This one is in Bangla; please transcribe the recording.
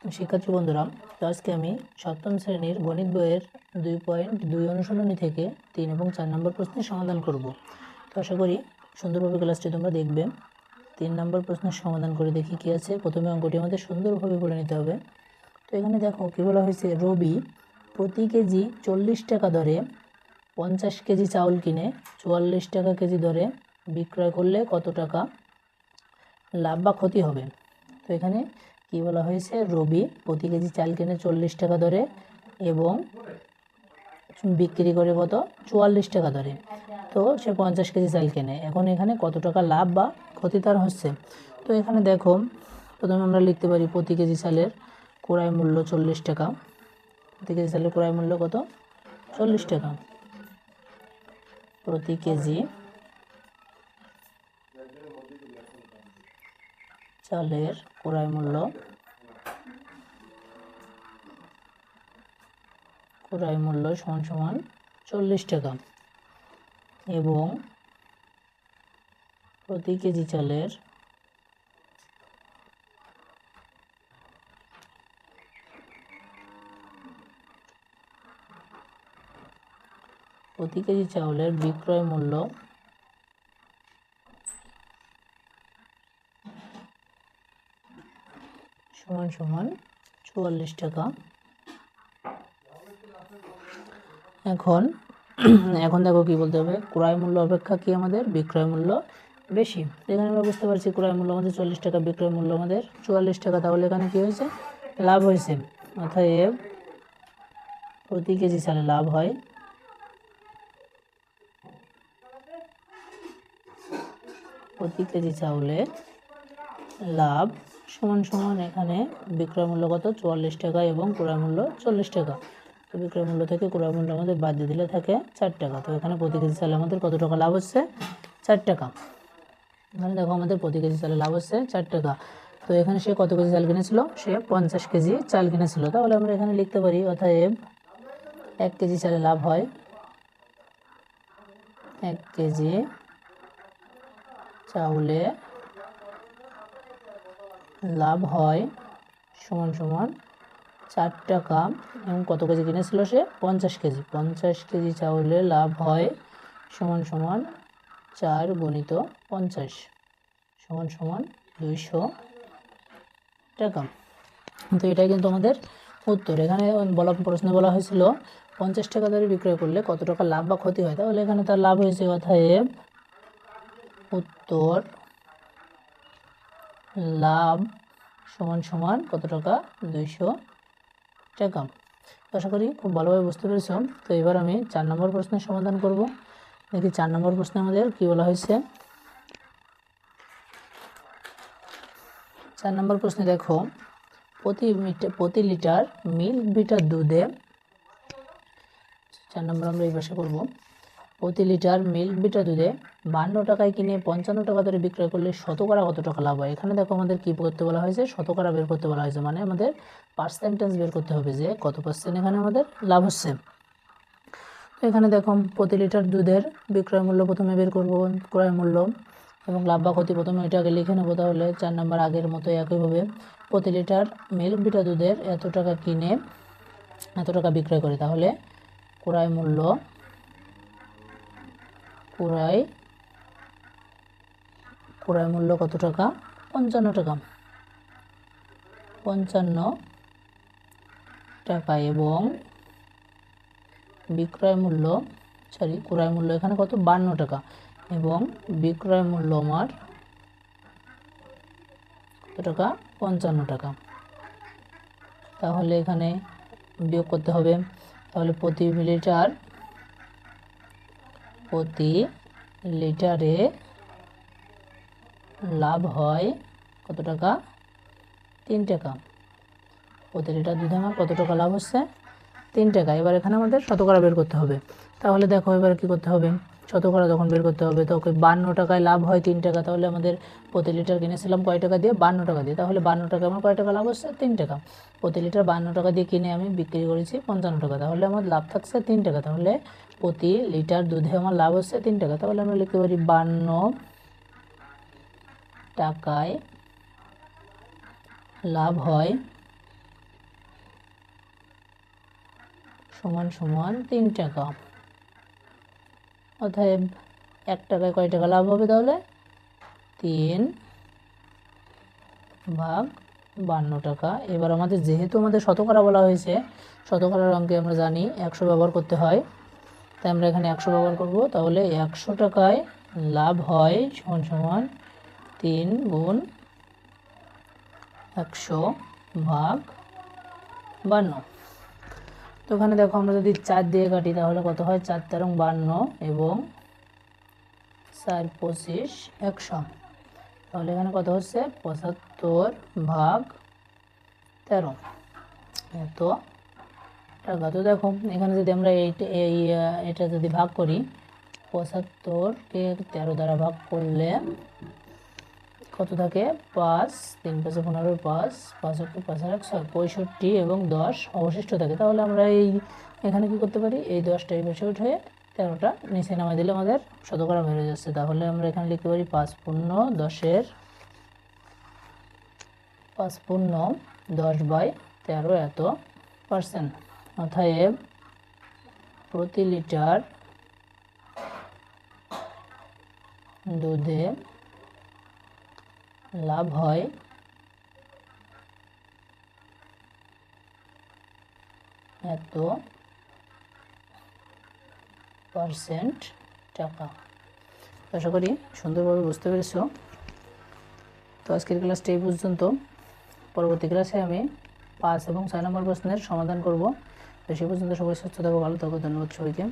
শিক্ষার্থী বন্ধুরা, তো আজকে আমি সপ্তম শ্রেণীর গণিত বইয়ের 2.2 অনুশীলনী থেকে 3 এবং 4 নম্বর প্রশ্নের সমাধান করব। তো আশা করি সুন্দরভাবে ক্লাসটি তোমরা দেখবে। 3 নম্বর প্রশ্নের সমাধান করে দেখি কি আছে। প্রথমে অঙ্কটি আমাদের সুন্দরভাবে বলে নিতে হবে। তো এখানে দেখো কি বলা হয়েছে, রবি প্রতি কেজি 40 টাকা দরে 50 কেজি চাউল কিনে 44 টাকা কেজি দরে বিক্রয় করলে কত টাকা লাভ বা ক্ষতি হবে। তো এখানে কি বলা হয়েছে, রবি প্রতি কেজি চাল কিনে 40 টাকা দরে এবং বিক্রি করে কত 44 টাকা দরে। তো সে 50 কেজি চাল কেনে। এখন এখানে কত টাকা লাভ বা ক্ষতি তার হচ্ছে। তো এখানে দেখো প্রথমে আমরা লিখতে পারি প্রতি কেজি চালের ক্রয় মূল্য 40 টাকা। প্রতি কেজি চালের ক্রয় মূল্য কত, 40 টাকা। প্রতি কেজি চালের ক্রয় মূল্য সমান সমান 40 টাকা এবং প্রতি কেজি চালের চাউলের বিক্রয় মূল্য সমান সমান 44 টাকা। এখন দেখো কি বলতে হবে, ক্রয় মূল্য অপেক্ষা কি আমাদের বিক্রয় মূল্য বেশি। এখানে আমরা বুঝতে পারছি ক্রয় মূল্য আমাদের 40 টাকা, বিক্রয় মূল্য আমাদের 44 টাকা। তাহলে এখানে কি হয়েছে, লাভ হয়েছে। অতএব প্রতি কেজি চালে লাভ হয় প্রতি কেজি চাউলে লাভ সমান সমান এখানে বিক্রয় মূল্য কত 44 টাকা এবং ক্রয় মূল্য 40 টাকা। তো বিক্রয় মূল্য থেকে ক্রয় মূল্য আমাদের বাদ দিয়ে দিলে থাকে 4 টাকা। তো এখানে প্রতি কেজি চালে আমাদের কত টাকা লাভ হচ্ছে, 4 টাকা। এখানে দেখো আমাদের প্রতি কেজি চালে লাভ হচ্ছে 4 টাকা। তো এখানে সে কত কেজি চাল কিনেছিল, সে 50 কেজি চাল কিনেছিল। তাহলে আমরা এখানে লিখতে পারি অতএব 1 কেজি চালে লাভ হয় 1 কেজি চাউলে লাভ হয় সমান সমান 4 টাকা এবং কত কেজি কিনেছিল সে 50 কেজি। 50 কেজি চাউলে লাভ হয় সমান সমান 4 গুণিত 50 সমান সমান 200 টাকা। তো এটাই কিন্তু আমাদের উত্তর। এখানে প্রশ্নে বলা হয়েছিল 50 টাকা দরে বিক্রয় করলে কত টাকা লাভ বা ক্ষতি হয়। তাহলে এখানে তার লাভ হয়েছে, অতএব উত্তর লাভ সমান সমান কত টাকা, 200 টাকা। আশা করি খুব ভালোভাবে বুঝতে পেরেছ। তো এবার আমি 4 নম্বর প্রশ্নের সমাধান করব। দেখি 4 নম্বর প্রশ্নে আমাদের কি বলা হয়েছে। 4 নম্বর প্রশ্নে দেখো, প্রতি লিটার মিল্ক বিটার দুধে 4 নম্বর আমরা এই পাশে করব। প্রতি লিটার মিল্ক বিটার দুধে 52 টাকায় কিনে 55 টাকা দরে বিক্রয় করলে শতকরা কত টাকা লাভ হয়। এখানে দেখো আমাদের কি করতে বলা হয়েছে, শতকরা বের করতে বলা হয়েছে। মানে আমাদের পার্সেন্টেজ বের করতে হবে যে কত পার্সেন্ট এখানে আমাদের লাভ হচ্ছে। তো এখানে দেখো প্রতি লিটার দুধের বিক্রয় মূল্য প্রথমে বের করব, ক্রয় মূল্য এবং লাভ বা ক্ষতি প্রথমে এটাকে লিখে নেব। তাহলে 4 নম্বর আগের মতো একইভাবে প্রতি লিটার মিল্ক বিটার দুধের এত টাকা কিনে এত টাকা বিক্রয় করে। তাহলে ক্রয় মূল্য কত টাকা, 55 টাকা। 55 টাকা এবং ক্রয় মূল্য এখানে কত, 52 টাকা এবং বিক্রয় মূল্য আমার কত টাকা, 55 টাকা। তাহলে এখানে বিয়োগ করতে হবে। তাহলে প্রতি লিটারে লাভ হয় কত টাকা, 3 টাকা। প্রতি লিটার দুধে আমার কত টাকা লাভ হচ্ছে, 3 টাকা। এবার এখানে আমাদের শতকরা বের করতে হবে। তাহলে দেখো এবার কি করতে হবে, শতকরা যখন বের করতে হবে তো 52 টাকায় লাভ হয় 3 টাকা। তাহলে আমাদের প্রতি লিটার কিনেছিলাম কয় টাকা দিয়ে, 52 টাকা দিয়ে। তাহলে 52 টাকা আমার কয় টাকা লাভ হচ্ছে, 3 টাকা। প্রতি লিটার 52 টাকা দিয়ে কিনে আমি বিক্রি করেছি 55 টাকা। তাহলে আমার লাভ থাকছে 3 টাকা। তাহলে প্রতি লিটার দুধে আমার লাভ হচ্ছে 3 টাকা। তাহলে আমরা লিখতে পারি 52 টাকায় লাভ হয় সমান সমান 3 টাকা। অতএব 1 টাকায় কয় টাকা লাভ হবে তাহলে? 3/52 টাকা। এবার আমাদের যেহেতু আমাদের শতকরা বলা হয়েছে, শতকরার অঙ্কে আমরা জানি 100 ব্যবহার করতে হয়, তাই আমরা এখানে 100 ব্যবহার করব। তাহলে 100 টাকায় লাভ হয় সমান সমান 3 গুণ 100/52। তো ওখানে দেখো আমরা যদি 4 দিয়ে কাটি তাহলে কত হয়? 4 তেরং 52 এবং 4 25 100। তাহলে এখানে কত হচ্ছে? 75/13 এত টাকা। তো দেখো এখানে যদি আমরা এটা যদি ভাগ করি, 75কে 13 দ্বারা ভাগ করলে কত থাকে? 5 3 5 15 5 5 5 আর 1 6 65 এবং 10 অবশিষ্ট থাকে। তাহলে আমরা এখানে কি করতে পারি? এই 10টা এই পাশে উঠে 13টা নিচে নামাই দিলে আমাদের শতকরা বেড়ে যাচ্ছে। তাহলে আমরা এখানে লিখতে পারি 5 পূর্ণ 10-এর 5 পূর্ণ 10/13 এত পার্সেন্ট। অতএব প্রতি লিটার দুধে লাভ হয় এত পার্সেন্ট টাকা। আশা করি সুন্দরভাবে বুঝতে পেরেছো। তো আজকের ক্লাসটা এই পর্যন্ত। পরবর্তী ক্লাসে আমি 5 এবং 6 নম্বর প্রশ্নের সমাধান করব। তো সেই পর্যন্ত সবাই সুস্থ থাকো, ভালো থাকো। ধন্যবাদ সবাইকে।